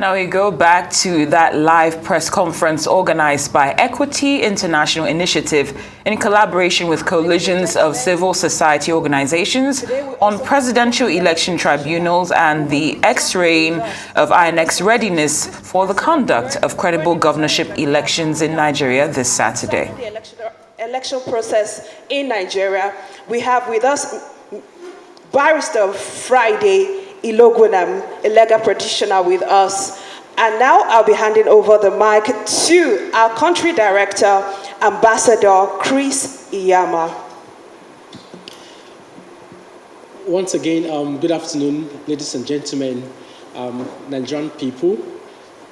Now we go back to that live press conference organized by Equity International Initiative in collaboration with coalitions of civil society organizations on presidential election tribunals and the X-raying of INEC's readiness for the conduct of credible governorship elections in Nigeria this Saturday. The election process in Nigeria, we have with us Barrister Friday Ilogunam, a legal practitioner with us. And now I'll be handing over the mic to our country director, Ambassador Chris Iyama. Once again, good afternoon, ladies and gentlemen, Nigerian people.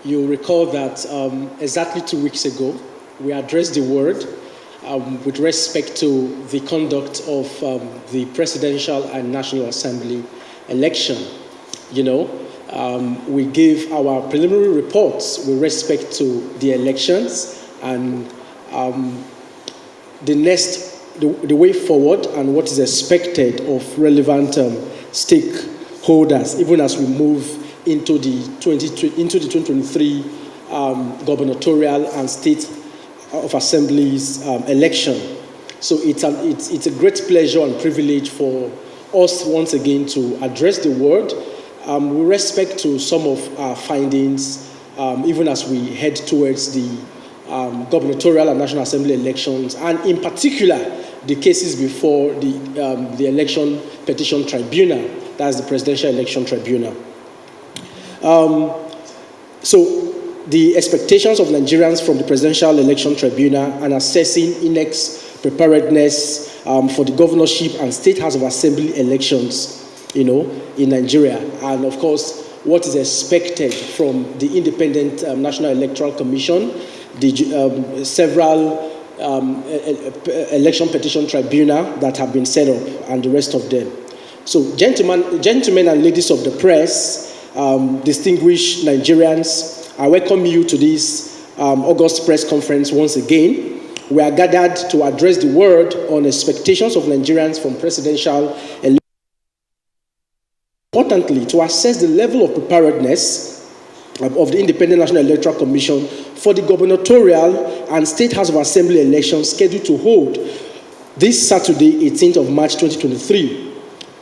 You'll recall that exactly 2 weeks ago, we addressed the world with respect to the conduct of the Presidential and National Assembly election. We gave our preliminary reports with respect to the elections and the way forward and what is expected of relevant stakeholders, even as we move into the 2023 gubernatorial and state of assemblies election. So it's a great pleasure and privilege for us once again to address the world with respect to some of our findings, even as we head towards the gubernatorial and National Assembly elections, and in particular, the cases before the Election Petition Tribunal, that's the Presidential Election Tribunal. So the expectations of Nigerians from the Presidential Election Tribunal and assessing INEC's preparedness for the governorship and State House of Assembly elections, in Nigeria, and of course, what is expected from the Independent National Electoral Commission, the several election petition tribunal that have been set up, and the rest of them. So, gentlemen and ladies of the press, distinguished Nigerians, I welcome you to this August press conference once again. We are gathered to address the world on expectations of Nigerians from presidential elections. Importantly, to assess the level of preparedness of the Independent National Electoral Commission for the gubernatorial and State House of Assembly elections scheduled to hold this Saturday, 18th of March 2023.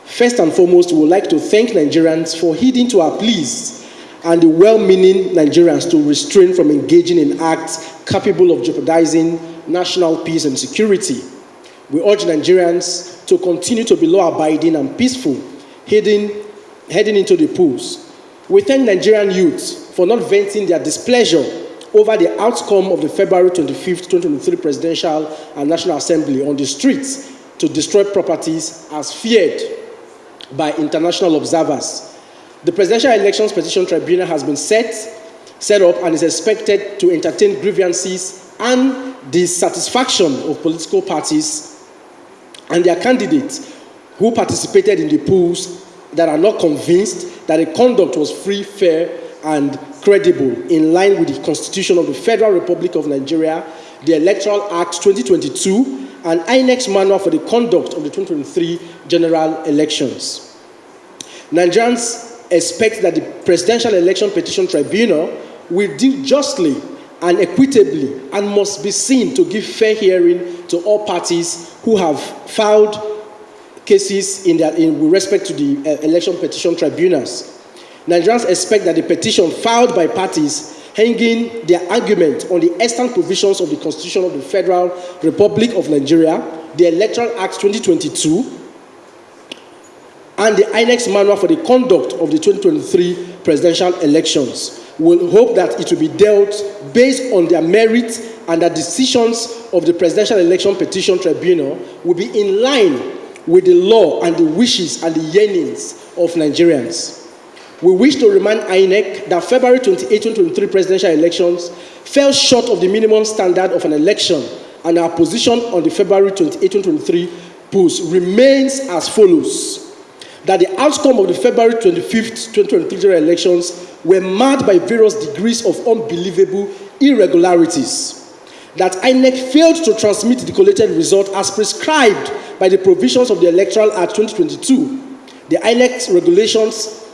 First and foremost, we would like to thank Nigerians for heeding to our pleas and the well-meaning Nigerians to refrain from engaging in acts capable of jeopardizing national peace and security. We urge Nigerians to continue to be law-abiding and peaceful, heading into the polls. We thank Nigerian youth for not venting their displeasure over the outcome of the February 25th, 2023 Presidential and National Assembly on the streets to destroy properties as feared by international observers. The Presidential Elections Petition Tribunal has been set up and is expected to entertain grievances and dissatisfaction of political parties and their candidates who participated in the polls that are not convinced that the conduct was free, fair, and credible in line with the Constitution of the Federal Republic of Nigeria, the Electoral Act 2022, and INEC's manual for the conduct of the 2023 general elections. Nigerians expect that the Presidential Election Petition Tribunal will deal justly and equitably and must be seen to give fair hearing to all parties who have filed cases with respect to the election petition tribunals. Nigerians expect that the petition filed by parties hanging their argument on the extant provisions of the Constitution of the Federal Republic of Nigeria, the Electoral Act 2022, and the INEC's manual for the conduct of the 2023 presidential elections. We'll hope that it will be dealt based on their merit and that decisions of the Presidential Election Petition Tribunal will be in line with the law and the wishes and the yearnings of Nigerians. We wish to remind INEC that February 28, 2023 presidential elections fell short of the minimum standard of an election, and our position on the February 28, 2023 polls remains as follows: that the outcome of the February 25th, 2023 general elections were marred by various degrees of unbelievable irregularities, that INEC failed to transmit the collated result as prescribed by the provisions of the Electoral Act 2022, the INEC regulations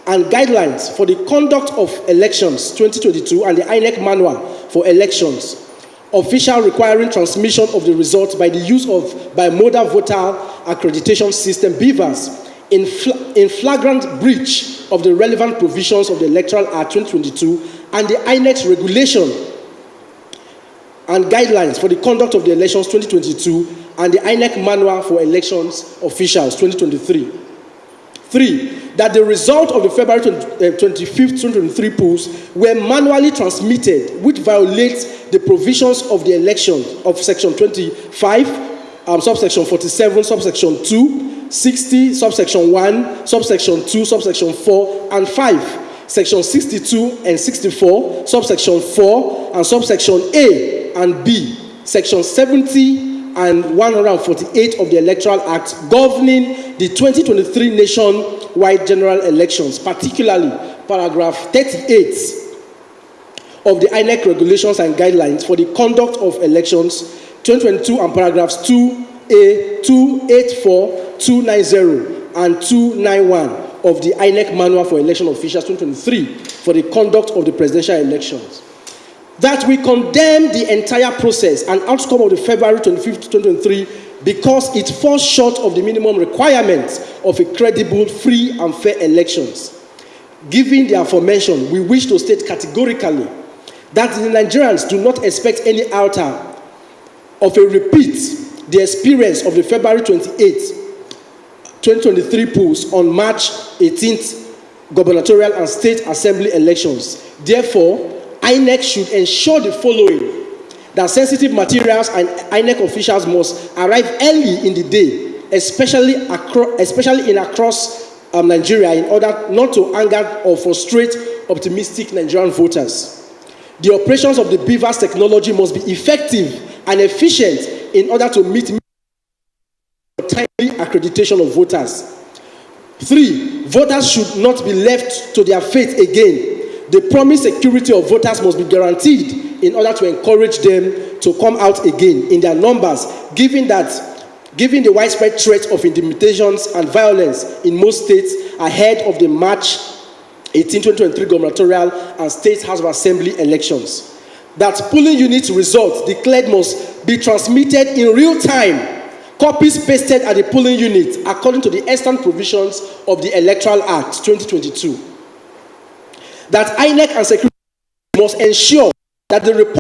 and Guidelines for the Conduct of Elections 2022 and the INEC Manual for Elections, official requiring transmission of the results by the use of bimodal voter accreditation system (BVAS) in flagrant breach of the relevant provisions of the Electoral Act 2022 and the INEC's regulation and guidelines for the conduct of the elections 2022 and the INEC Manual for Elections Officials 2023. 3. That the result of the February 25th, 2023 polls were manually transmitted, which violates the provisions of the election of Section 25, subsection 47, subsection 2, 60, subsection 1, subsection 2, subsection 4, and 5, section 62 and 64, subsection 4, and subsection A and B, section 70 and 148 of the Electoral Act governing the 2023 nationwide general elections, particularly paragraph 38 of the INEC regulations and guidelines for the conduct of elections 2022 and paragraphs 2A, 284, 290, and 291 of the INEC Manual for Election Officials 2023 for the conduct of the presidential elections. That we condemn the entire process and outcome of the February 25th, 2023 because it falls short of the minimum requirements of a credible, free, and fair elections. Given the aforementioned, we wish to state categorically that the Nigerians do not expect any alter of a repeat the experience of the February 28th, 2023 polls on March 18th gubernatorial and state assembly elections. Therefore, INEC should ensure the following: that sensitive materials and INEC officials must arrive early in the day, especially across Nigeria, in order not to anger or frustrate optimistic Nigerian voters. The operations of the BVAS technology must be effective and efficient in order to meet timely accreditation of voters. 3. Voters should not be left to their fate again. The promised security of voters must be guaranteed in order to encourage them to come out again in their numbers, given the widespread threat of intimidations and violence in most states ahead of the March 18, 2023 gubernatorial and state House of Assembly elections. That polling unit results declared must be transmitted in real time, copies pasted at the polling unit according to the extant provisions of the Electoral Act 2022. That INEC and security must ensure that the report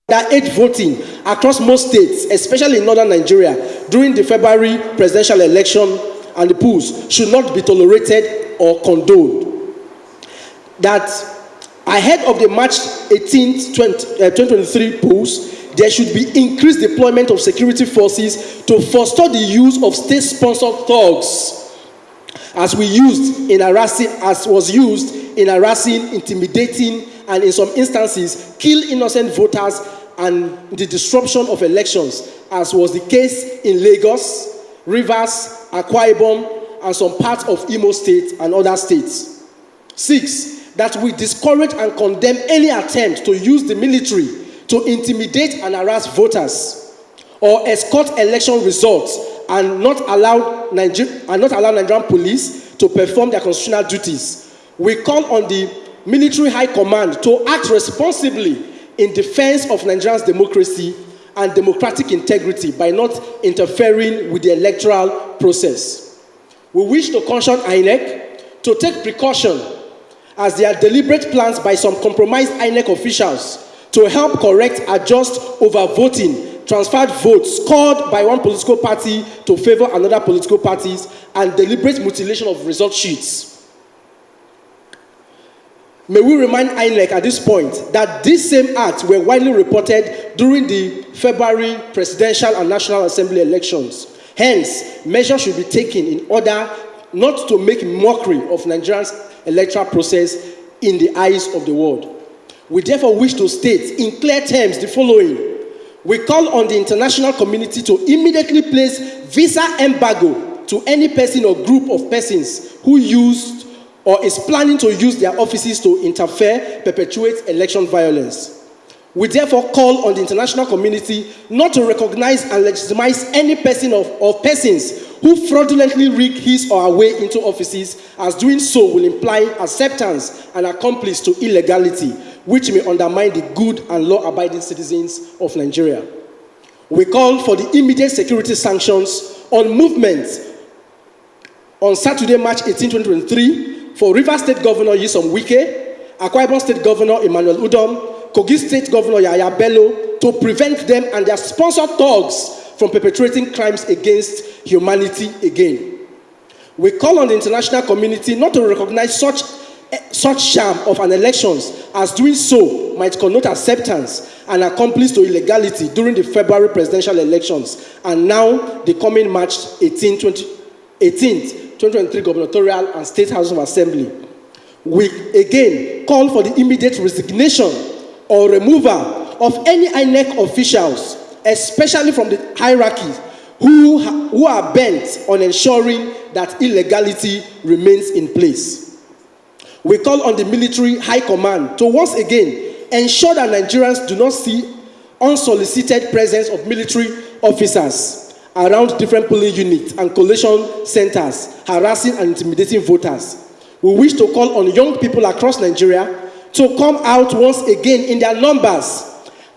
that age voting across most states, especially in northern Nigeria, during the February presidential election and the polls should not be tolerated or condoned. That ahead of the March 18th, 2023 polls, there should be increased deployment of security forces to foster the use of state-sponsored thugs, as was used in harassing, intimidating, and in some instances, kill innocent voters and the disruption of elections, as was the case in Lagos, Rivers, Akwa Ibom, and some parts of Imo State and other states. 6. That we discourage and condemn any attempt to use the military to intimidate and harass voters or escort election results and not allow Nigerian police to perform their constitutional duties. We call on the military high command to act responsibly in defense of Nigeria's democracy and democratic integrity by not interfering with the electoral process. We wish to caution INEC to take precaution as there are deliberate plans by some compromised INEC officials to help correct, adjust overvoting, transferred votes scored by one political party to favor another political parties, and deliberate mutilation of result sheets. May we remind INEC at this point that these same acts were widely reported during the February presidential and National Assembly elections. Hence, measures should be taken in order not to make mockery of Nigeria's electoral process in the eyes of the world. We therefore wish to state in clear terms the following. We call on the international community to immediately place visa embargo to any person or group of persons who used or is planning to use their offices to interfere, perpetuate election violence. We therefore call on the international community not to recognize and legitimize any person or persons who fraudulently rig his or her way into offices, as doing so will imply acceptance and accomplice to illegality, which may undermine the good and law-abiding citizens of Nigeria. We call for the immediate security sanctions on movement on Saturday, March 18, 2023, for Rivers State Governor Nyesom Wike, Akwa Ibom State Governor Emmanuel Udom, Kogi State Governor Yahaya Bello, to prevent them and their sponsored thugs from perpetrating crimes against humanity again. We call on the international community not to recognize such sham of an elections, as doing so might connote acceptance and accomplice to illegality during the February presidential elections and now the coming March 18, 2023 gubernatorial and state House of Assembly. We again call for the immediate resignation or removal of any INEC officials, especially from the hierarchy, who are bent on ensuring that illegality remains in place. We call on the military high command to once again ensure that Nigerians do not see unsolicited presence of military officers around different polling units and collation centers, harassing and intimidating voters. We wish to call on young people across Nigeria to come out once again in their numbers,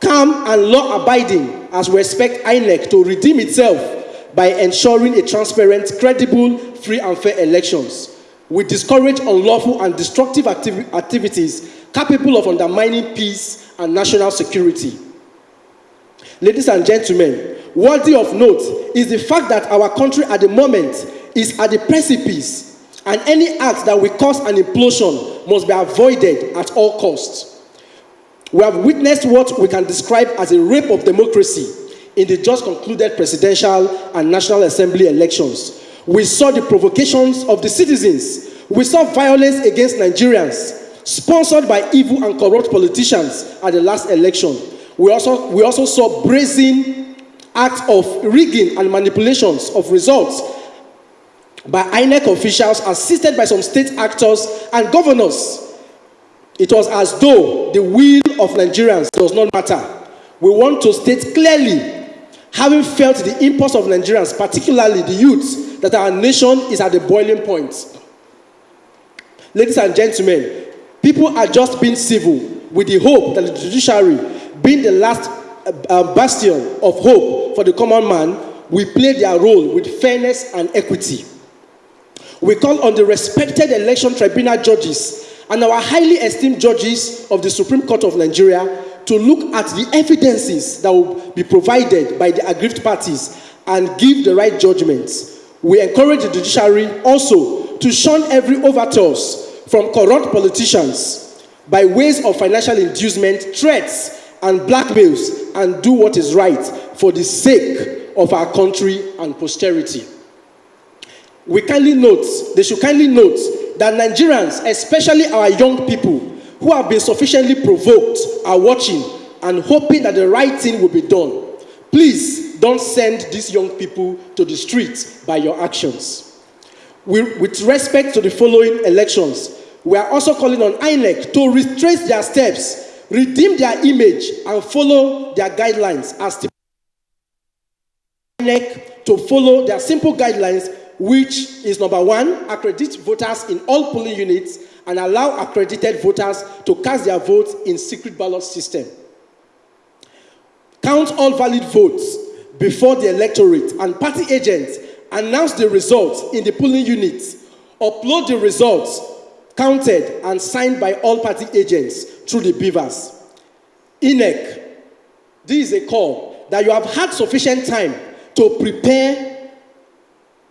calm and law-abiding, as we expect INEC to redeem itself by ensuring a transparent, credible, free and fair elections. We discourage unlawful and destructive activities capable of undermining peace and national security. Ladies and gentlemen, worthy of note is the fact that our country at the moment is at the precipice, and any act that will cause an implosion must be avoided at all costs. We have witnessed what we can describe as a rape of democracy in the just concluded presidential and National Assembly elections. We saw the provocations of the citizens. We saw violence against Nigerians, sponsored by evil and corrupt politicians at the last election. We also saw brazen acts of rigging and manipulations of results by INEC officials assisted by some state actors and governors. It was as though the will of Nigerians does not matter. We want to state clearly, having felt the impulse of Nigerians, particularly the youth, that our nation is at the boiling point. Ladies and gentlemen, people are just being civil with the hope that the judiciary, being the last bastion of hope for the common man, will play their role with fairness and equity. We call on the respected election tribunal judges and our highly esteemed judges of the Supreme Court of Nigeria to look at the evidences that will be provided by the aggrieved parties and give the right judgments. We encourage the judiciary also to shun every overtures from corrupt politicians by ways of financial inducement, threats, and blackmails, and do what is right for the sake of our country and posterity. They should kindly note that Nigerians, especially our young people who have been sufficiently provoked, are watching and hoping that the right thing will be done. Please don't send these young people to the streets by your actions. With respect to the following elections, we are also calling on INEC to retrace their steps, redeem their image, and follow their guidelines as INEC to follow their simple guidelines, which is number 1, accredit voters in all polling units and allow accredited voters to cast their votes in secret ballot system. Count all valid votes before the electorate and party agents announce the results in the polling units. Upload the results counted and signed by all party agents through the beavers. INEC, this is a call that you have had sufficient time to prepare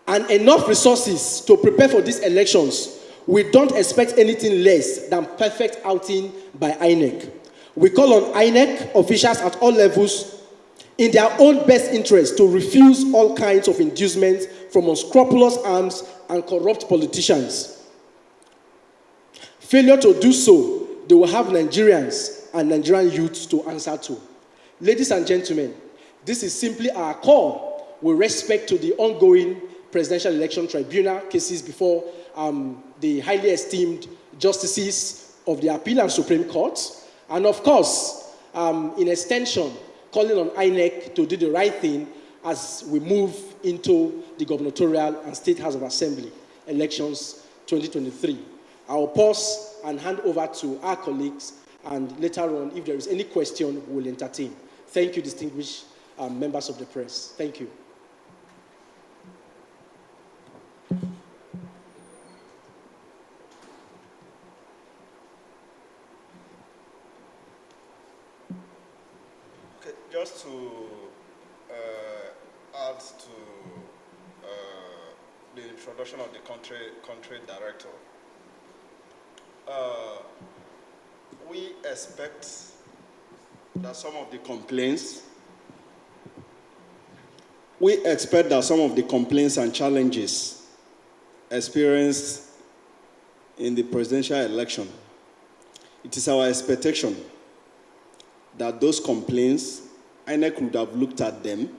and enough resources to prepare for these elections. We don't expect anything less than perfect outing by INEC. We call on INEC officials at all levels in their own best interest to refuse all kinds of inducements from unscrupulous arms and corrupt politicians. Failure to do so, they will have Nigerians and Nigerian youths to answer to. Ladies and gentlemen, this is simply our call with respect to the ongoing Presidential Election Tribunal cases before the highly esteemed justices of the Appeal and Supreme Court. And of course, in extension, calling on INEC to do the right thing as we move into the gubernatorial and State House of Assembly elections 2023. I'll pause and hand over to our colleagues, and later on, if there is any question, we'll entertain. Thank you, distinguished members of the press. Thank you. Okay, just to add to the introduction of the country director, we expect that some of the complaints and challenges experienced in the presidential election, it is our expectation that those complaints, INEC would have looked at them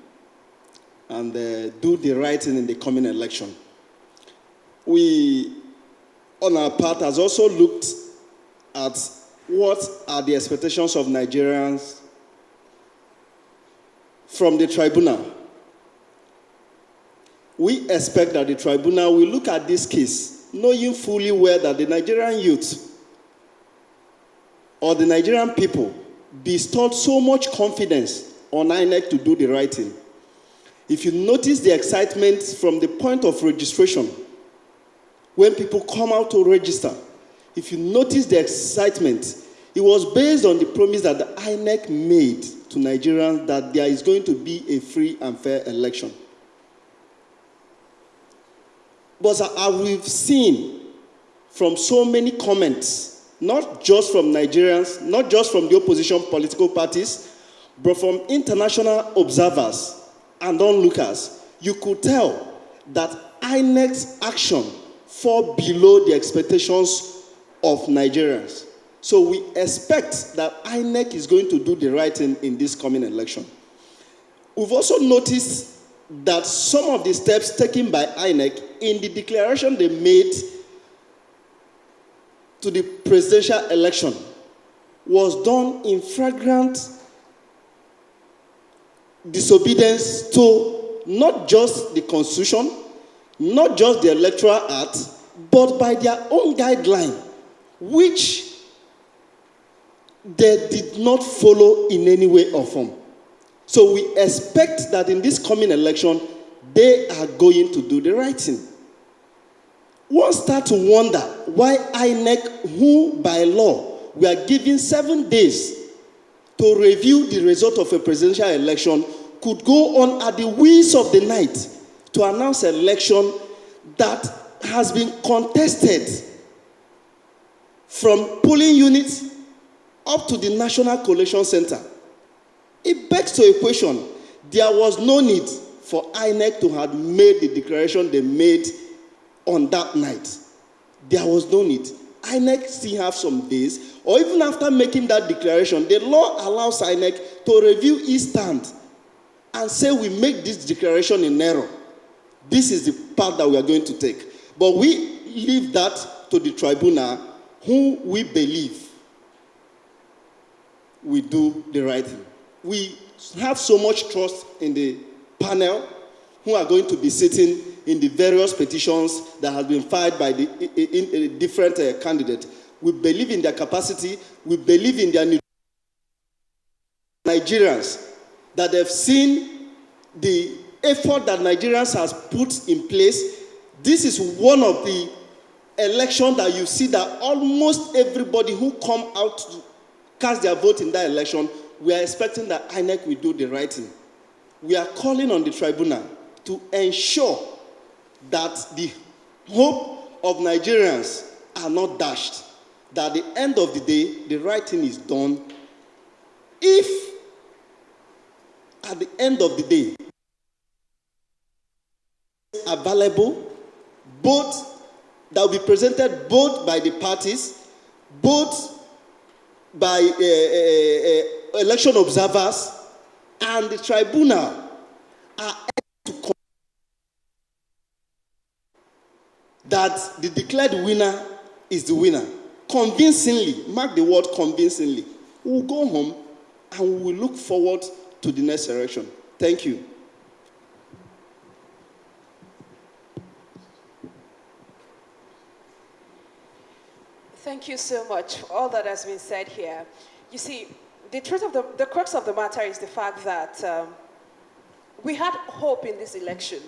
and do the right thing in the coming election. We, on our part, has also looked at what are the expectations of Nigerians from the tribunal. We expect that the tribunal will look at this case, knowing fully well that the Nigerian youth or the Nigerian people bestowed so much confidence on INEC to do the right thing. If you notice the excitement from the point of registration, when people come out to register, if you notice the excitement, it was based on the promise that the INEC made to Nigerians that there is going to be a free and fair election. But as we've seen from so many comments, not just from Nigerians, not just from the opposition political parties, but from international observers and onlookers, you could tell that INEC's action fall below the expectations of Nigerians. So we expect that INEC is going to do the right thing in this coming election. We've also noticed that some of the steps taken by INEC in the declaration they made to the presidential election was done in flagrant disobedience to not just the Constitution, not just the Electoral Act, but by their own guideline, which they did not follow in any way or form. So we expect that in this coming election, they are going to do the right thing. One start to wonder why INEC, who by law we are given 7 days to review the result of a presidential election, could go on at the wheels of the night to announce an election that has been contested from polling units up to the National Collation Center. It begs to a question. There was no need for INEC to have made the declaration they made on that night. There was no need. INEC still have some days, or even after making that declaration, the law allows INEC to review its stand and say we make this declaration in error. This is the path that we are going to take. But we leave that to the tribunal, who we believe we do the right thing. We have so much trust in the panel who are going to be sitting in the various petitions that have been filed by the different candidates. We believe in their capacity. We believe in their Nigerians, that they've seen the effort that Nigerians has put in place. This is one of the elections that you see that almost everybody who come out to cast their vote in that election, we are expecting that INEC will do the right thing. We are calling on the tribunal to ensure that the hope of Nigerians are not dashed, that at the end of the day, the right thing is done. If at the end of the day, available, both that will be presented both by the parties, both by election observers, and the tribunal are able to that the declared winner is the winner. Convincingly, mark the word convincingly. We'll go home and we will look forward to the next election. Thank you. Thank you so much for all that has been said here. You see, the crux of the matter is the fact that we had hope in this election.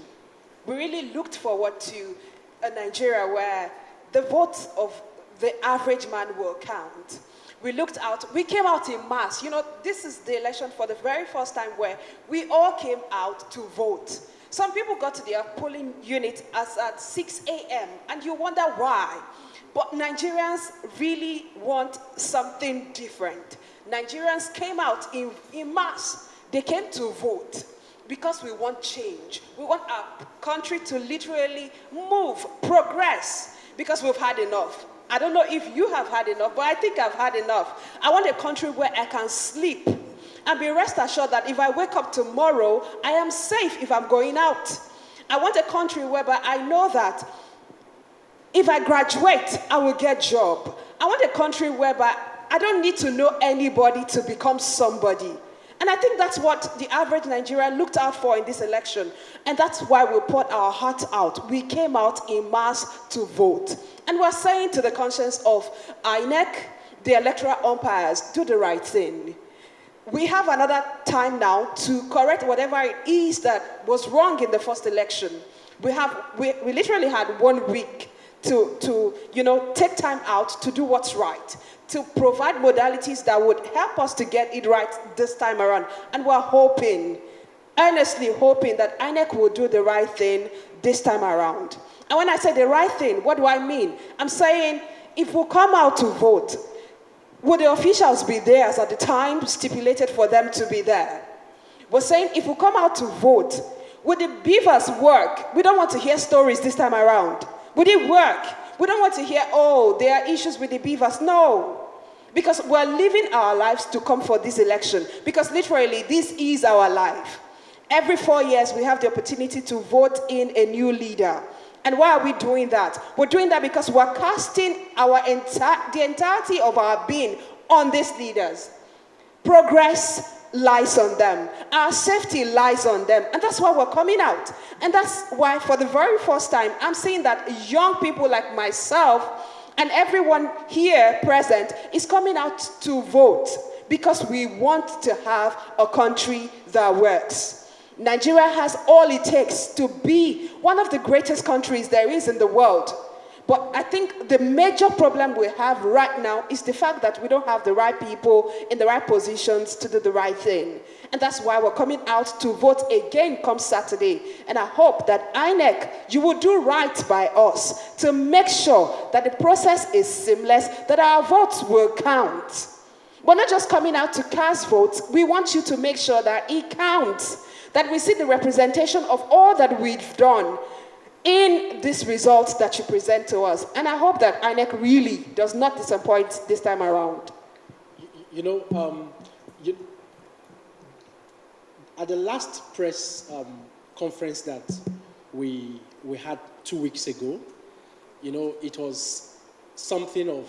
We really looked forward to a Nigeria where the votes of the average man will count. We came out in mass. You know, this is the election for the very first time where we all came out to vote. Some people got to their polling unit as at 6 a.m. and you wonder why. But Nigerians really want something different. Nigerians came out in mass. They came to vote because we want change. We want our country to literally move, progress, because we've had enough. I don't know if you have had enough, but I think I've had enough. I want a country where I can sleep and be rest assured that if I wake up tomorrow, I am safe if I'm going out. I want a country whereby I know that if I graduate, I will get a job. I want a country whereby I don't need to know anybody to become somebody. And I think that's what the average Nigerian looked out for in this election. And that's why we poured our heart out. We came out in mass to vote. And we're saying to the conscience of INEC, the electoral umpires, do the right thing. We have another time now to correct whatever it is that was wrong in the first election. We literally had 1 week to take time out to do what's right, to provide modalities that would help us to get it right this time around. And we're hoping, earnestly hoping, that INEC will do the right thing this time around. And when I say the right thing, what do I mean? I'm saying if we come out to vote, would the officials be there as at the time stipulated for them to be there? We're saying if we come out to vote, would the beavers work? We don't want to hear stories this time around. Would it work? We don't want to hear, oh, there are issues with the beavers. No. Because we're living our lives to come for this election. Because literally, this is our life. Every 4 years, we have the opportunity to vote in a new leader. And why are we doing that? We're doing that because we're casting the entirety of our being on these leaders. Progress lies on them. Our safety lies on them. And that's why we're coming out. And that's why, for the very first time, I'm seeing that young people like myself and everyone here present is coming out to vote because we want to have a country that works. Nigeria has all it takes to be one of the greatest countries there is in the world. But I think the major problem we have right now is the fact that we don't have the right people in the right positions to do the right thing. And that's why we're coming out to vote again come Saturday. And I hope that INEC, you will do right by us to make sure that the process is seamless, that our votes will count. We're not just coming out to cast votes. We want you to make sure that it counts, that we see the representation of all that we've done in these results that you present to us. And I hope that INEC really does not disappoint this time around. At the last press conference that we had 2 weeks ago, it was something of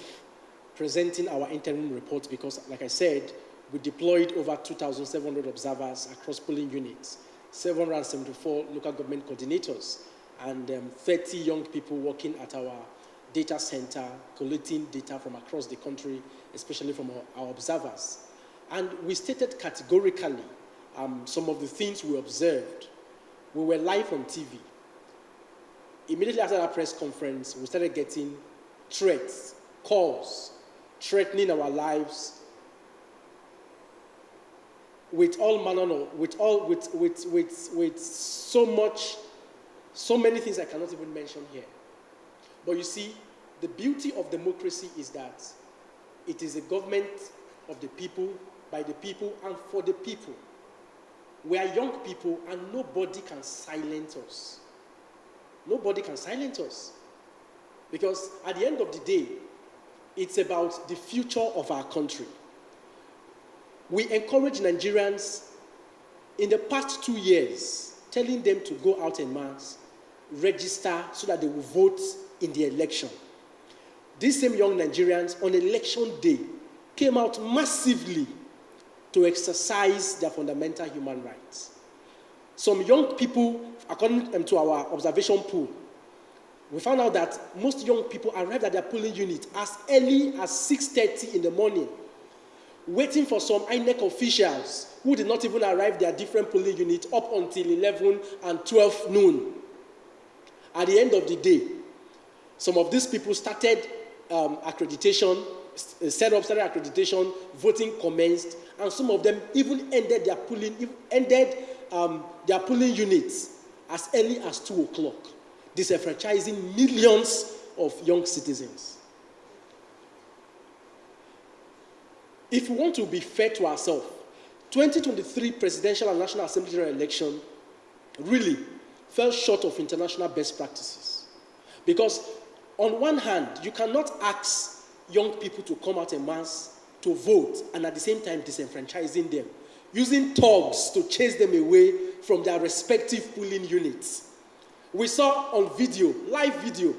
presenting our interim report because, like I said, we deployed over 2,700 observers across polling units, 774 local government coordinators, and 30 young people working at our data center, collecting data from across the country, especially from our observers. And we stated categorically some of the things we observed. We were live on TV. Immediately after that press conference, we started getting threats, calls, threatening our lives, with all manner of, with so many things I cannot even mention here. But you see, the beauty of democracy is that it is a government of the people, by the people, and for the people. We are young people, and nobody can silence us. Nobody can silence us. Because at the end of the day, it's about the future of our country. We encourage Nigerians in the past 2 years, telling them to go out en masse, register so that they will vote in the election. These same young Nigerians on election day came out massively to exercise their fundamental human rights. Some young people, according to our observation pool, we found out that most young people arrived at their polling unit as early as 6:30 in the morning, waiting for some INEC officials who did not even arrive their different polling units up until 11 and 12 noon. At the end of the day, some of these people started accreditation, started accreditation, voting commenced, and some of them even ended their polling units as early as 2 o'clock, disenfranchising millions of young citizens. If we want to be fair to ourselves, 2023 presidential and national assembly general election really fell short of international best practices. Because on one hand, you cannot ask young people to come out en masse to vote and at the same time disenfranchising them, using thugs to chase them away from their respective polling units. We saw on video, live video,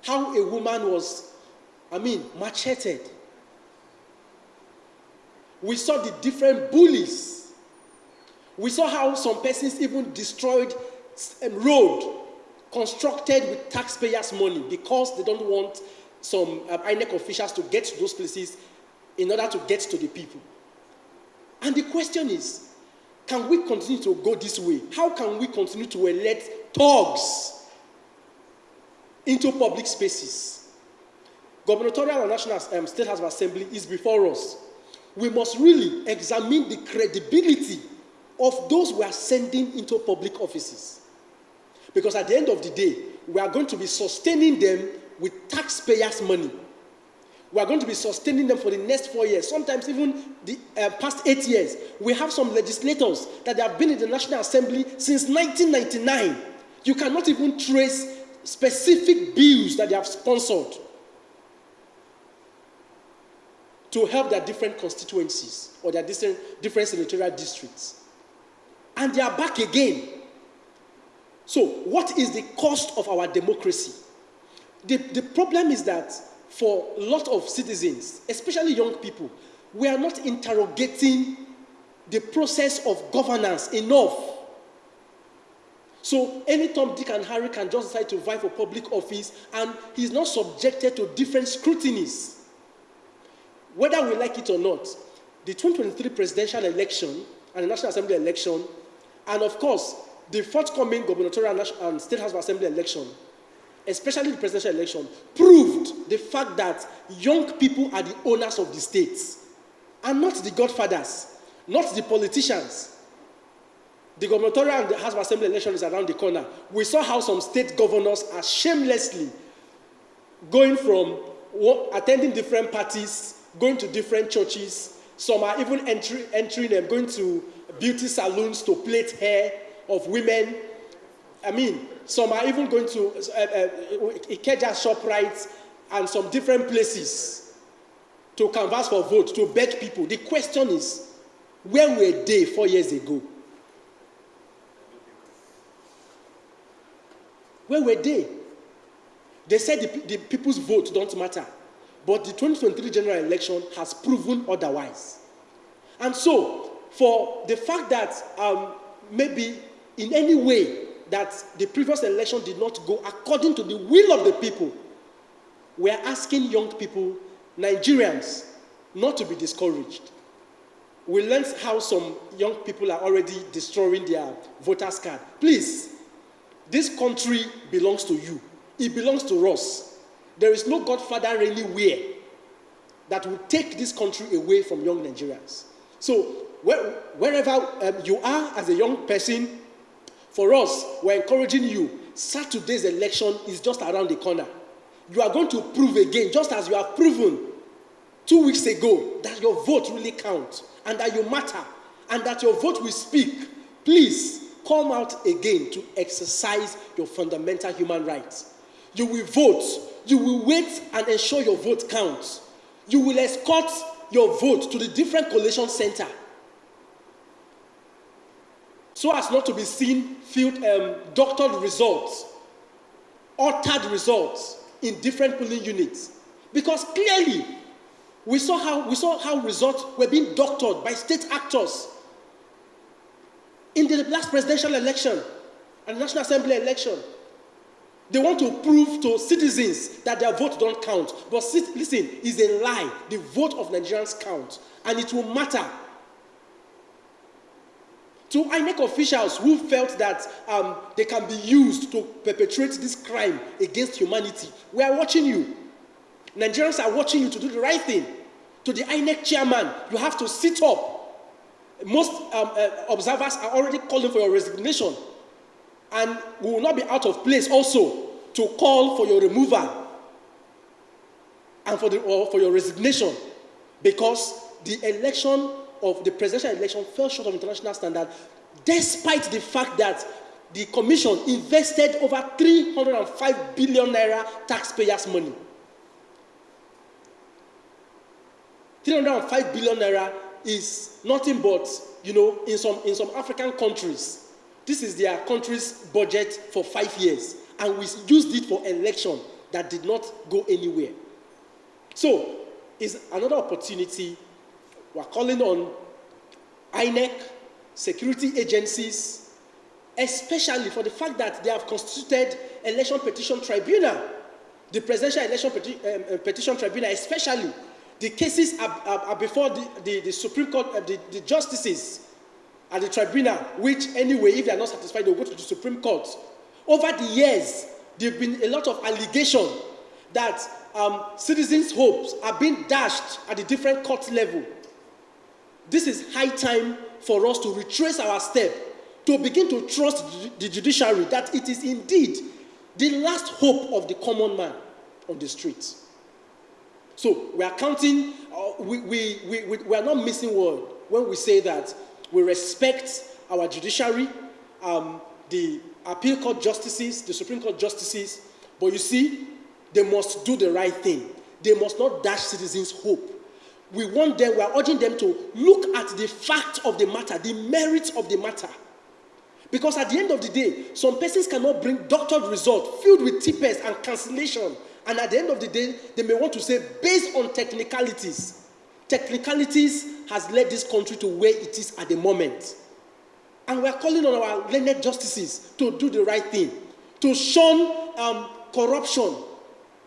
how a woman was, macheted. We saw the different bullies. We saw how some persons even destroyed a road constructed with taxpayers' money because they don't want some INEC officials to get to those places in order to get to the people. And the question is, can we continue to go this way? How can we continue to elect thugs into public spaces? Gubernatorial and national state house of assembly is before us. We must really examine the credibility of those we are sending into public offices. Because at the end of the day, we are going to be sustaining them with taxpayers' money. We are going to be sustaining them for the next 4 years, sometimes even the past 8 years. We have some legislators that have been in the National Assembly since 1999. You cannot even trace specific bills that they have sponsored to help their different constituencies or their different senatorial districts. And they are back again. So, what is the cost of our democracy? The problem is that for a lot of citizens, especially young people, we are not interrogating the process of governance enough. So, any Tom, Dick, and Harry can just decide to vie for public office, and he's not subjected to different scrutinies. Whether we like it or not, the 2023 presidential election and the National Assembly election, and of course, the forthcoming gubernatorial and state house of assembly election, especially the presidential election, proved the fact that young people are the owners of the states, and not the godfathers, not the politicians. The gubernatorial and the house of assembly election is around the corner. We saw how some state governors are shamelessly going from attending different parties, going to different churches. Some are even entering and going to beauty salons to plait hair of women. Some are even going to Ikeja ShopRite and some different places to canvass for vote, to beg people. The question is, where were they 4 years ago? Where were they? They said the people's vote don't matter. But the 2023 general election has proven otherwise. And so, for the fact that maybe in any way that the previous election did not go according to the will of the people, we are asking young people, Nigerians, not to be discouraged. We learned how some young people are already destroying their voters' card. Please, this country belongs to you. It belongs to us. There is no godfather anywhere that will take this country away from young Nigerians. So, wherever you are as a young person, for us, we're encouraging you. Saturday's election is just around the corner. You are going to prove again, just as you have proven 2 weeks ago, that your vote really counts and that you matter and that your vote will speak. Please come out again to exercise your fundamental human rights. You will vote. You will wait and ensure your vote counts. You will escort your vote to the different collation center so as not to be seen doctored results, altered results in different polling units. Because clearly, we saw how results were being doctored by state actors in the last presidential election and National Assembly election. They want to prove to citizens that their vote don't count. But listen, it's a lie. The vote of Nigerians count, and it will matter. To INEC officials who felt that they can be used to perpetrate this crime against humanity, we are watching you. Nigerians are watching you to do the right thing. To the INEC chairman, you have to sit up. Most observers are already calling for your resignation. And we will not be out of place also to call for your removal and for your resignation, because the election of the presidential election fell short of international standard, despite the fact that the commission invested over 305 billion naira taxpayers' money. 305 billion naira is nothing but, in some African countries, this is their country's budget for 5 years, and we used it for election that did not go anywhere. So, it's another opportunity. We're calling on INEC, security agencies, especially for the fact that they have constituted election petition tribunal, the presidential election petition tribunal, especially. The cases are before the Supreme Court, the justices at the tribunal, which anyway, if they are not satisfied, they'll go to the Supreme Court. Over the years, there have been a lot of allegations that citizens' hopes are being dashed at the different court level. This is high time for us to retrace our step, to begin to trust the judiciary that it is indeed the last hope of the common man on the streets. So we are counting, we are not missing word when we say that we respect our judiciary, the appeal court justices, the Supreme Court justices, but you see, they must do the right thing. They must not dash citizens' hope. We are urging them to look at the fact of the matter, the merits of the matter. Because at the end of the day, some persons cannot bring doctored results filled with tippers and cancellation. And at the end of the day, they may want to say, based on technicalities. Technicalities has led this country to where it is at the moment. And we are calling on our learned justices to do the right thing, to shun corruption,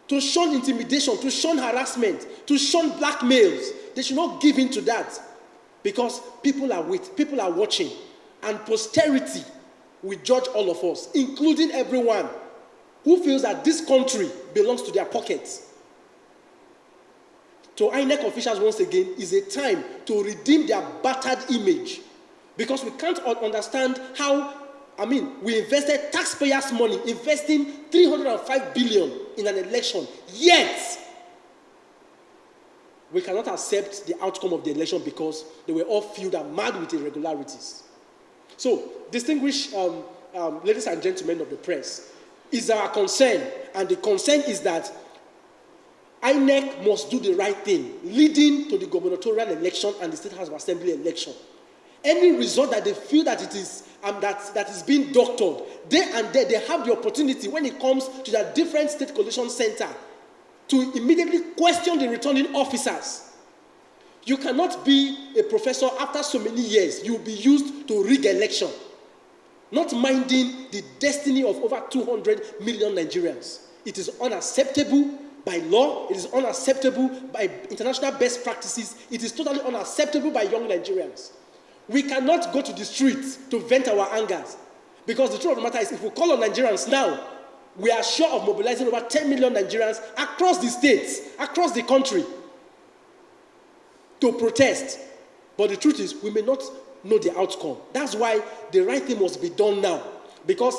to shun intimidation, to shun harassment, to shun blackmails. They should not give in to that, because people are watching, and posterity will judge all of us, including everyone who feels that this country belongs to their pockets. To INEC officials, once again, is a time to redeem their battered image, because we can't understand how, we invested taxpayers' money, investing 305 billion in an election, yet we cannot accept the outcome of the election because they were all filled and mad with irregularities. So, distinguished ladies and gentlemen of the press, is our concern, and the concern is that INEC must do the right thing, leading to the gubernatorial election and the State House of Assembly election. Any result that they feel that it is that is being doctored, day and day, they have the opportunity when it comes to their different state collation center to immediately question the returning officers. You cannot be a professor after so many years. You will be used to rig election, not minding the destiny of over 200 million Nigerians. It is unacceptable by law. It is unacceptable by international best practices. It is totally unacceptable by young Nigerians. We cannot go to the streets to vent our angers, because the truth of the matter is, if we call on Nigerians now, we are sure of mobilizing over 10 million Nigerians across the states, across the country, to protest. But the truth is, we may not know the outcome. That's why the right thing must be done now. Because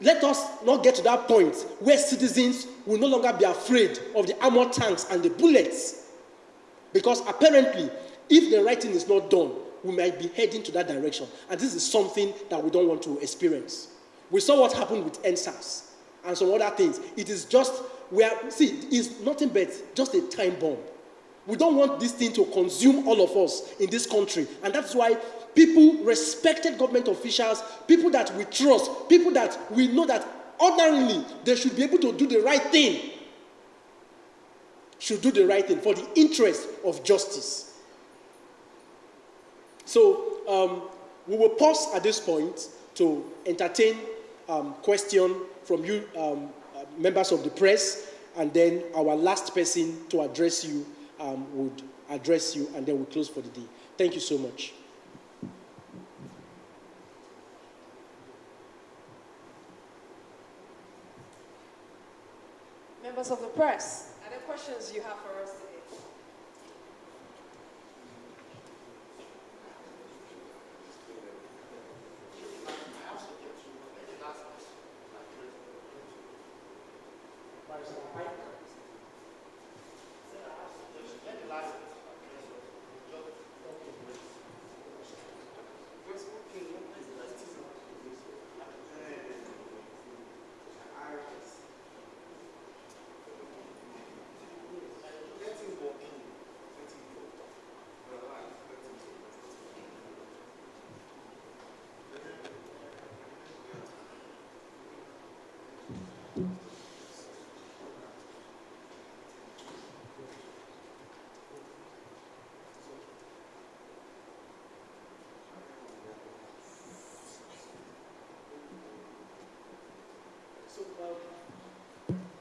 let us not get to that point where citizens will no longer be afraid of the armored tanks and the bullets. Because apparently, if the right thing is not done, we might be heading to that direction. And this is something that we don't want to experience. We saw what happened with NSAS and some other things. It is just, it's nothing but just a time bomb. We don't want this thing to consume all of us in this country. And that's why people, respected government officials, people that we trust, people that we know that ordinarily they should be able to do the right thing, should do the right thing for the interest of justice. So we will pause at this point to entertain question from you, members of the press, and then our last person to address you would address you, and then we'll close for the day. Thank you so much. Members of the press, are there questions you have for us today?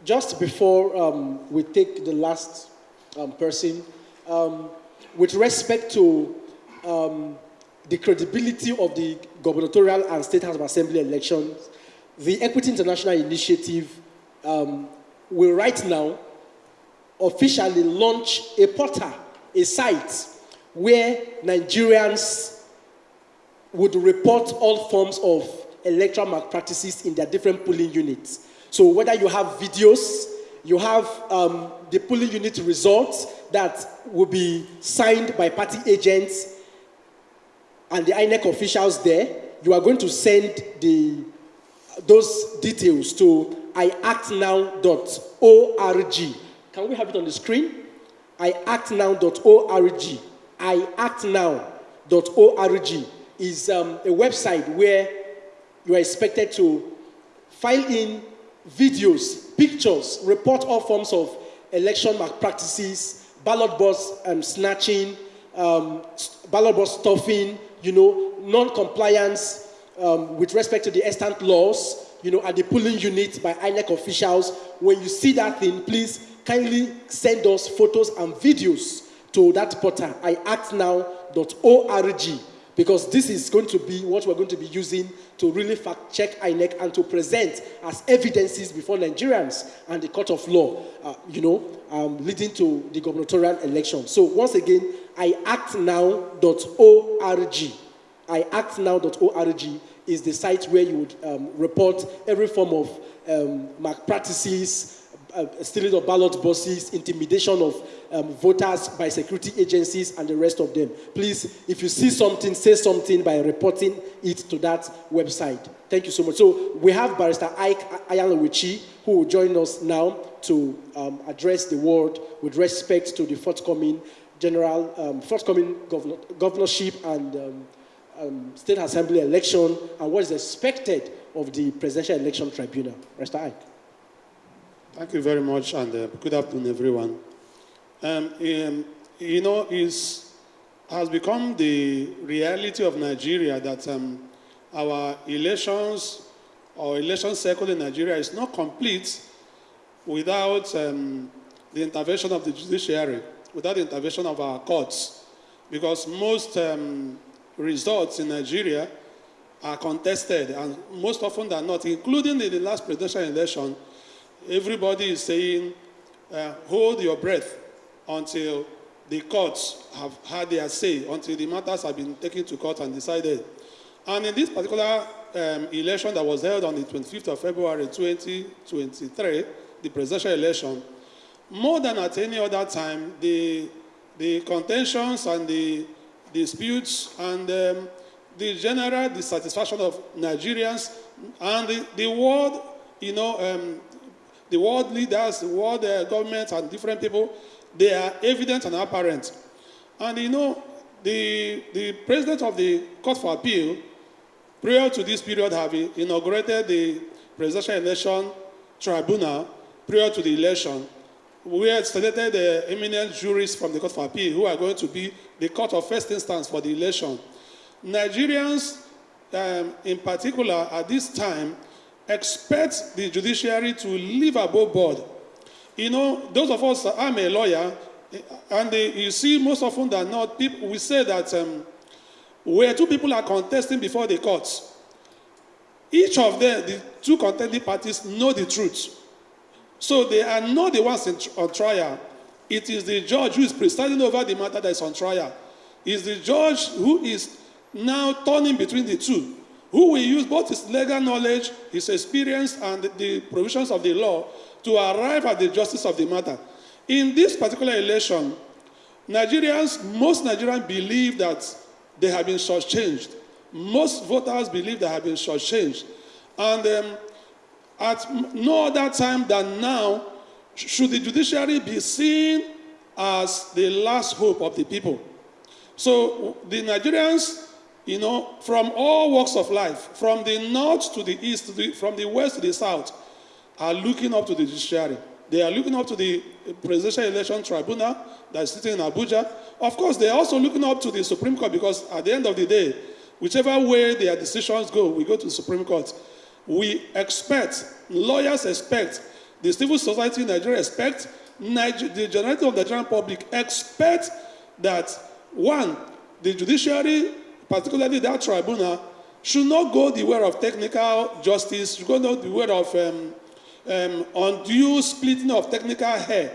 Just before we take the last person, with respect to the credibility of the gubernatorial and state house of assembly elections, the Equity International Initiative will right now officially launch a portal, a site, where Nigerians would report all forms of electoral malpractices in their different polling units. So whether you have videos, you have the polling unit results that will be signed by party agents and the INEC officials there, you are going to send those details to iactnow.org. Can we have it on the screen? iactnow.org. iactnow.org is a website where you are expected to file in videos, pictures, report all forms of election malpractices, ballot box snatching, ballot box stuffing, non-compliance with respect to the extant laws, at the polling unit by INEC officials. When you see that thing, please kindly send us photos and videos to that portal, iactnow.org, because this is going to be what we're going to be using to really fact-check INEC and to present as evidences before Nigerians and the court of law, leading to the gubernatorial election. So once again, iactnow.org. iactnow.org is the site where you would report every form of malpractices, stealing of ballot boxes, intimidation of voters by security agencies, and the rest of them. Please, if you see something, say something by reporting it to that website. Thank you so much. So we have Barrister Ike Ayalawichi, who will join us now to address the world with respect to the forthcoming governorship and state assembly election, and what is expected of the presidential election tribunal. Barrister Ike. Thank you very much, and good afternoon, everyone. It has become the reality of Nigeria that our elections or election cycle in Nigeria is not complete without the intervention of the judiciary, without the intervention of our courts, because most results in Nigeria are contested, and most often than not, including in the last presidential election, everybody is saying, hold your breath until the courts have had their say, until the matters have been taken to court and decided. And in this particular election that was held on the 25th of February 2023, the presidential election, more than at any other time, the contentions and the disputes and the general dissatisfaction of Nigerians and the world, the world leaders, the world governments, and different people, they are evident and apparent. And the president of the Court for Appeal, prior to this period, have inaugurated the presidential election tribunal prior to the election. We had selected the eminent jurists from the Court for Appeal who are going to be the court of first instance for the election. Nigerians, in particular, at this time, expect the judiciary to live above board. You know, those of us, I'm a lawyer, and you see most often than not, people, we say that where two people are contesting before the courts, each of them, the two contending parties, know the truth. So they are not the ones on trial. It is the judge who is presiding over the matter that is on trial. It's the judge who is now turning between the two, who will use both his legal knowledge, his experience, and the provisions of the law to arrive at the justice of the matter. In this particular election, most Nigerians believe that they have been shortchanged. Most voters believe they have been shortchanged. And at no other time than now should the judiciary be seen as the last hope of the people. So the Nigerians, you know, from all walks of life, from the north to the east, from the west to the south, are looking up to the judiciary. They are looking up to the Presidential Election Tribunal that is sitting in Abuja. Of course, they are also looking up to the Supreme Court because at the end of the day, whichever way their decisions go, we go to the Supreme Court. We expect, lawyers expect, the civil society in Nigeria expect, the generality of the general public expect that, one, the judiciary, particularly that tribunal, should not go the way of technical justice, should go the way of undue splitting of technical hair,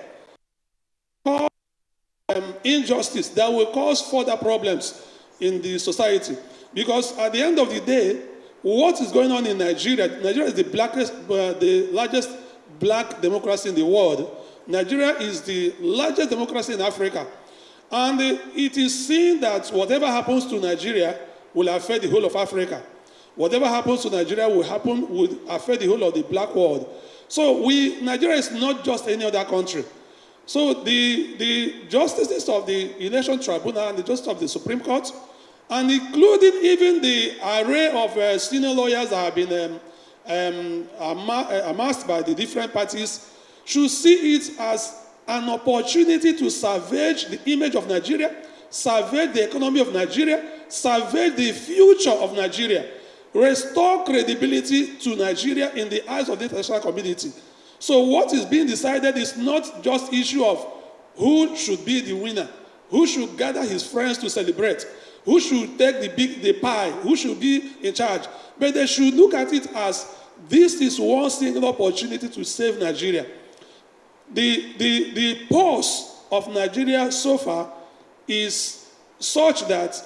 injustice that will cause further problems in the society. Because at the end of the day, what is going on in Nigeria? Nigeria is the largest black democracy in the world. Nigeria is the largest democracy in Africa. And it is seen that whatever happens to Nigeria will affect the whole of Africa. Whatever happens to Nigeria will affect the whole of the black world. So Nigeria is not just any other country. So the justices of the Election Tribunal and the justices of the Supreme Court, and including even the array of senior lawyers that have been amassed by the different parties, should see it as an opportunity to salvage the image of Nigeria, salvage the economy of Nigeria, salvage the future of Nigeria, restore credibility to Nigeria in the eyes of the international community. So what is being decided is not just issue of who should be the winner, who should gather his friends to celebrate, who should take the pie, who should be in charge. But they should look at it as this is one single opportunity to save Nigeria. The pulse of Nigeria so far is such that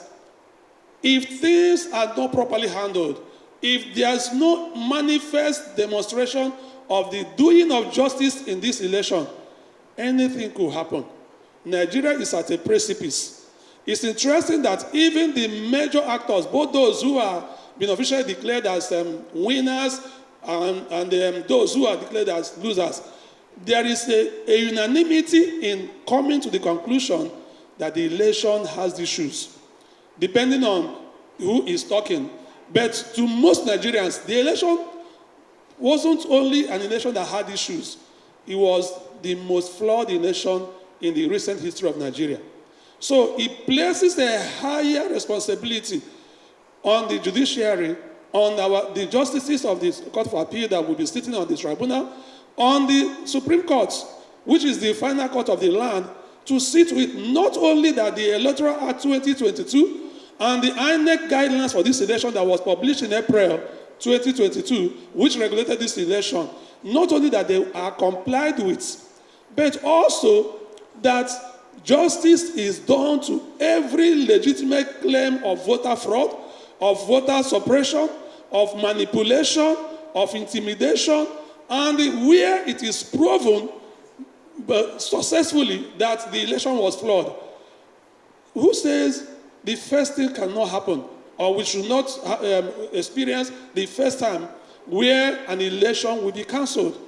if things are not properly handled, if there's no manifest demonstration of the doing of justice in this election, anything could happen. Nigeria is at a precipice. It's interesting that even the major actors, both those who are been officially declared as winners and those who are declared as losers, there is a unanimity in coming to the conclusion that the election has issues, depending on who is talking. But to most Nigerians, the election wasn't only an election that had issues. It was the most flawed election in the recent history of Nigeria. So it places a higher responsibility on the judiciary, on the justices of the Court of Appeal that will be sitting on the tribunal, on the Supreme Court, which is the final court of the land, to see to it not only that the Electoral Act 2022 and the INEC guidelines for this election that was published in April 2022, which regulated this election, not only that they are complied with, but also that justice is done to every legitimate claim of voter fraud, of voter suppression, of manipulation, of intimidation, and where it is proven but successfully that the election was flawed. Who says the first thing cannot happen, or we should not experience the first time where an election will be cancelled,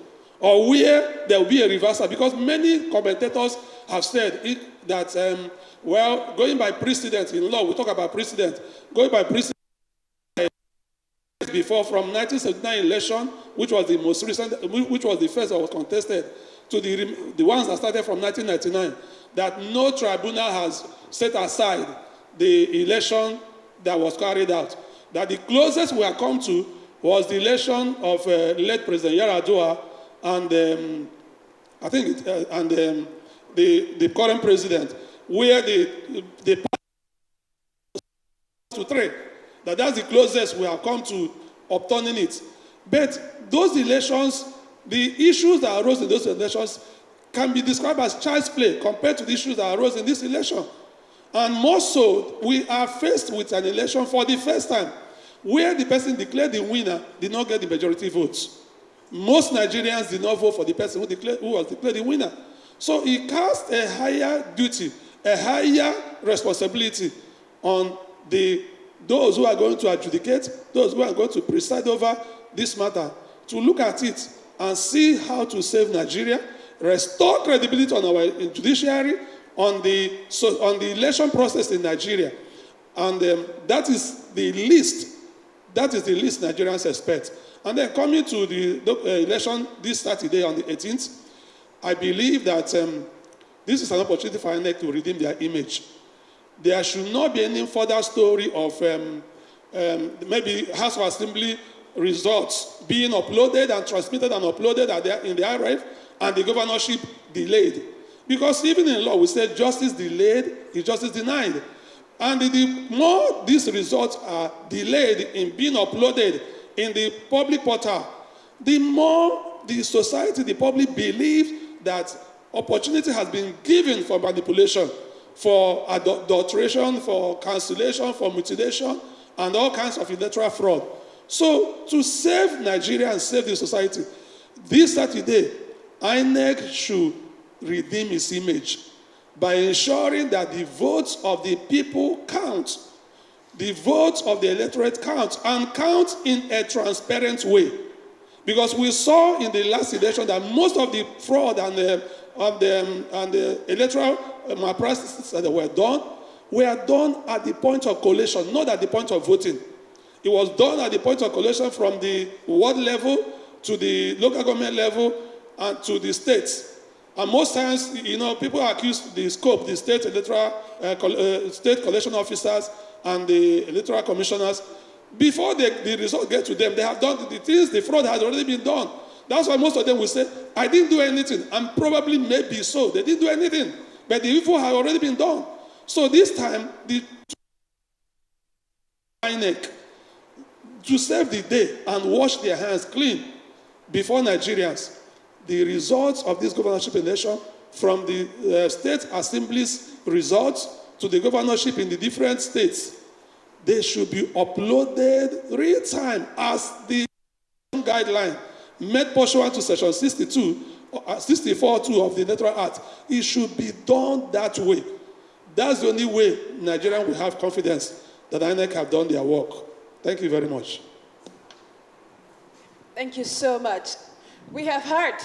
or where there will be a reversal? Because many commentators have said that, well, going by precedent in law, we talk about precedent, going by precedent before, from 1979 election, which was the most recent, which was the first that was contested, to the ones that started from 1999, that no tribunal has set aside the election that was carried out. That the closest we have come to was the election of late President Yar'Adua and the current president, where the to 3. That's the closest we have come to obtaining it. But those elections, the issues that arose in those elections can be described as child's play compared to the issues that arose in this election. And more so, we are faced with an election for the first time where the person declared the winner did not get the majority votes. Most Nigerians did not vote for the person who was declared the winner. So it cast a higher duty, a higher responsibility on those who are going to adjudicate, those who are going to preside over this matter, to look at it and see how to save Nigeria, restore credibility on our judiciary, on the election process in Nigeria. And that is the least Nigerians expect. And then coming to the election this Saturday on the 18th, I believe that this is an opportunity for INEC to redeem their image. There should not be any further story of maybe House of Assembly results being uploaded and transmitted and uploaded in the archive and the governorship delayed. Because even in law, we say justice delayed is justice denied. And the more these results are delayed in being uploaded in the public portal, the more the society, the public believes that opportunity has been given for manipulation, for adulteration, for cancellation, for mutilation, and all kinds of electoral fraud. So to save Nigeria and save the society, this Saturday, INEC should redeem its image by ensuring that the votes of the people count, the votes of the electorate count, and count in a transparent way. Because we saw in the last election that most of the fraud and the electoral malpractices that were done at the point of collation, not at the point of voting. It was done at the point of collation from the ward level to the local government level and to the states. And most times, people accuse the scope, the state electoral, state collection officers and the electoral commissioners. Before the result gets to them, they have done the things, the fraud has already been done. That's why most of them will say, I didn't do anything. And probably maybe so. They didn't do anything. But the evil had already been done. So this time, the INEC, to save the day and wash their hands clean before Nigerians, the results of this governorship election, from the state assemblies results to the governorship in the different states, they should be uploaded real time as the guideline made pursuant to section 64(2) of the Electoral Act. It should be done that way. That's the only way Nigerians will have confidence that INEC have done their work. Thank you very much. Thank you so much. We have heard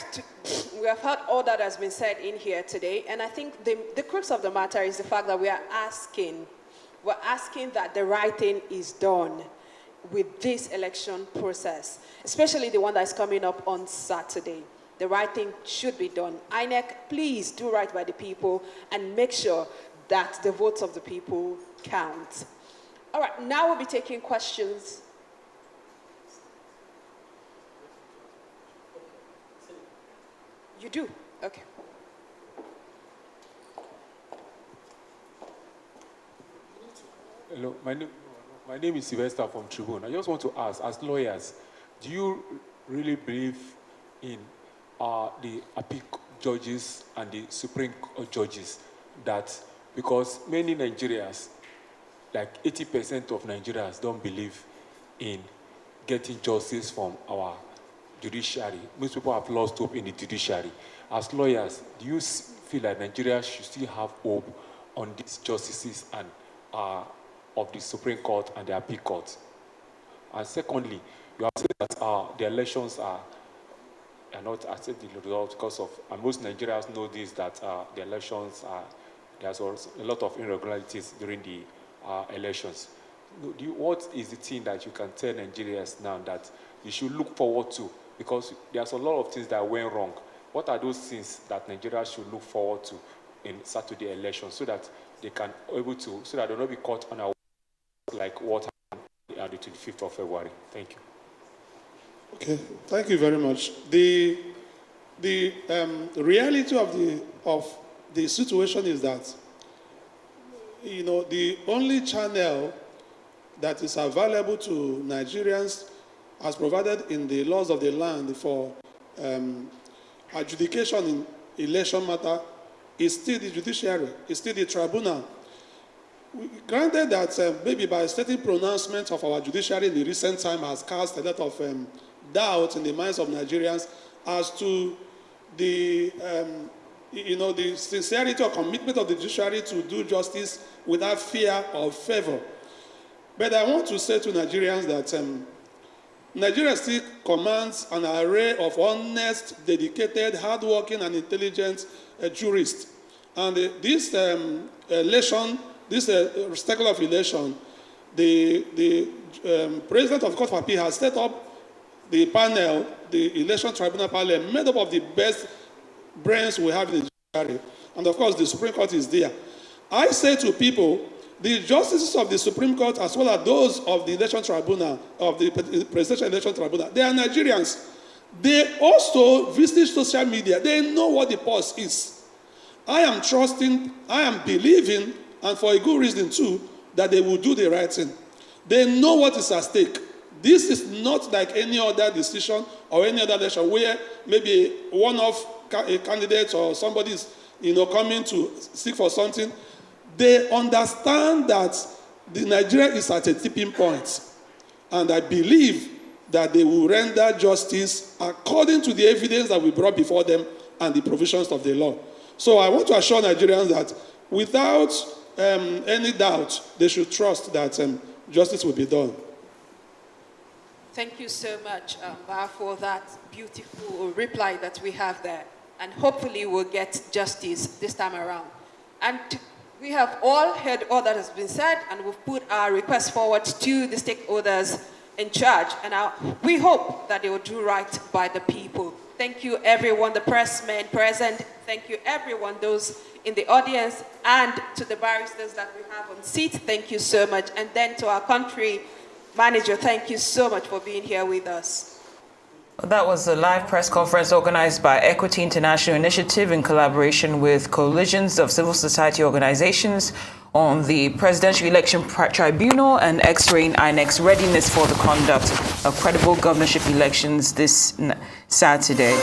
all that has been said in here today, and I think the crux of the matter is the fact that we're asking that the right thing is done with this election process, especially the one that's coming up on Saturday. The right thing should be done. INEC, please do right by the people and make sure that the votes of the people count. All right, now we'll be taking questions. You do? Okay. Hello, my name is Sylvester from Tribunal. I just want to ask, as lawyers, do you really believe in the appeal judges and the Supreme Court judges? That because many Nigerians, like 80% of Nigerians, don't believe in getting justice from our judiciary. Most people have lost hope in the judiciary. As lawyers, do you feel like Nigeria should still have hope on these justices and of the Supreme Court and the appeal court? And secondly, you have said that the elections are not accepting the result because of, and most Nigerians know this, that the elections there's also a lot of irregularities during the elections. What is the thing that you can tell Nigerians now that you should look forward to? Because there's a lot of things that went wrong. What are those things that Nigeria should look forward to in Saturday elections so that they can able to, so that they'll not be caught on our like what happened on the 25th of February? Thank you. Okay, thank you very much. The reality of the situation is that, you know, the only channel that is available to Nigerians as provided in the laws of the land for adjudication in election matter is still the judiciary, is still the tribunal. Granted that maybe by certain pronouncements of our judiciary in the recent time has cast a lot of doubt in the minds of Nigerians as to the, you know, the sincerity or commitment of the judiciary to do justice without fear or favor. But I want to say to Nigerians that Nigeria still commands an array of honest, dedicated, hardworking, and intelligent jurists. And this election, this cycle of election, the President of the Court of Appeal has set up the panel, the election tribunal panel, made up of the best brains we have in the judiciary. And of course, the Supreme Court is there. I say to people, the justices of the Supreme Court, as well as those of the election tribunal, of the presidential election tribunal, they are Nigerians. They also visit social media. They know what the pulse is. I am trusting, I am believing, and for a good reason too, that they will do the right thing. They know what is at stake. This is not like any other decision or any other election where maybe one of a candidate or somebody is, you know, coming to seek for something. They understand that the Nigeria is at a tipping point, and I believe that they will render justice according to the evidence that we brought before them and the provisions of the law. So I want to assure Nigerians that without any doubt, they should trust that justice will be done. Thank you so much, for that beautiful reply that we have there. And hopefully we'll get justice this time around. And we have all heard all that has been said, and we've put our request forward to the stakeholders in charge. And we hope that they will do right by the people. Thank you, everyone, the pressmen present. Thank you, everyone, those in the audience, and to the barristers that we have on seat. Thank you so much. And then to our country manager, thank you so much for being here with us. That was a live press conference organized by Equity International Initiative in collaboration with coalitions of civil society organizations on the Presidential Election Tribunal and X-Ray INEC's readiness for the conduct of credible governorship elections this Saturday.